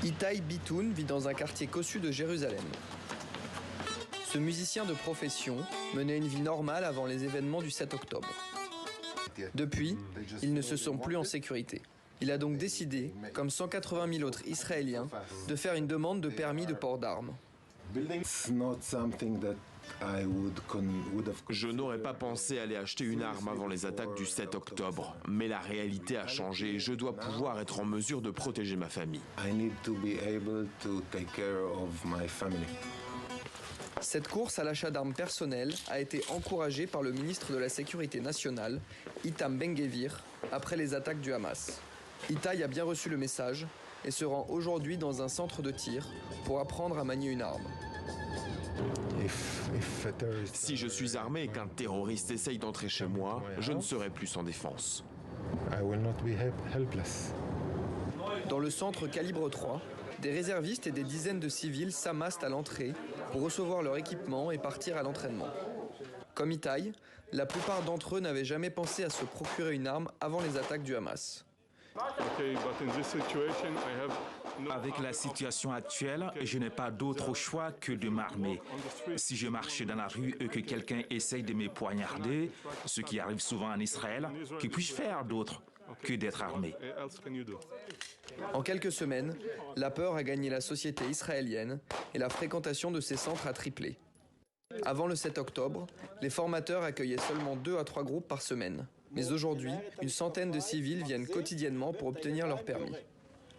Itai Bitoun vit dans un quartier cossu de Jérusalem. Ce musicien de profession menait une vie normale avant les événements du 7 octobre. Depuis, ils ne se sont plus en sécurité. Il a donc décidé, comme 180 000 autres Israéliens, de faire une demande de permis de port d'armes. Je n'aurais pas pensé aller acheter une arme avant les attaques du 7 octobre, mais la réalité a changé et je dois pouvoir être en mesure de protéger ma famille. Cette course à l'achat d'armes personnelles a été encouragée par le ministre de la Sécurité nationale, Itamar Ben-Gvir, après les attaques du Hamas. Itai a bien reçu le message et se rend aujourd'hui dans un centre de tir pour apprendre à manier une arme. Si je suis armé et qu'un terroriste essaye d'entrer chez moi, je ne serai plus sans défense. Dans le centre Calibre 3, des réservistes et des dizaines de civils s'amassent à l'entrée pour recevoir leur équipement et partir à l'entraînement. Comme Itai, la plupart d'entre eux n'avaient jamais pensé à se procurer une arme avant les attaques du Hamas. Avec la situation actuelle, je n'ai pas d'autre choix que de m'armer. Si je marche dans la rue et que quelqu'un essaye de me poignarder, ce qui arrive souvent en Israël, que puis-je faire d'autre que d'être armé? En quelques semaines, la peur a gagné la société israélienne et la fréquentation de ces centres a triplé. Avant le 7 octobre, les formateurs accueillaient seulement 2 à 3 groupes par semaine. Mais aujourd'hui, une centaine de civils viennent quotidiennement pour obtenir leur permis.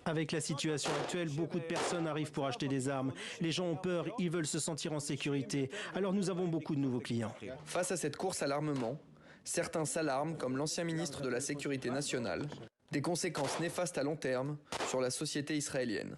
Avec la situation actuelle, beaucoup de personnes arrivent pour acheter des armes. Les gens ont peur, ils veulent se sentir en sécurité. Alors nous avons beaucoup de nouveaux clients. Face à cette course à l'armement, certains s'alarment, comme l'ancien ministre de la Sécurité nationale, des conséquences néfastes à long terme sur la société israélienne.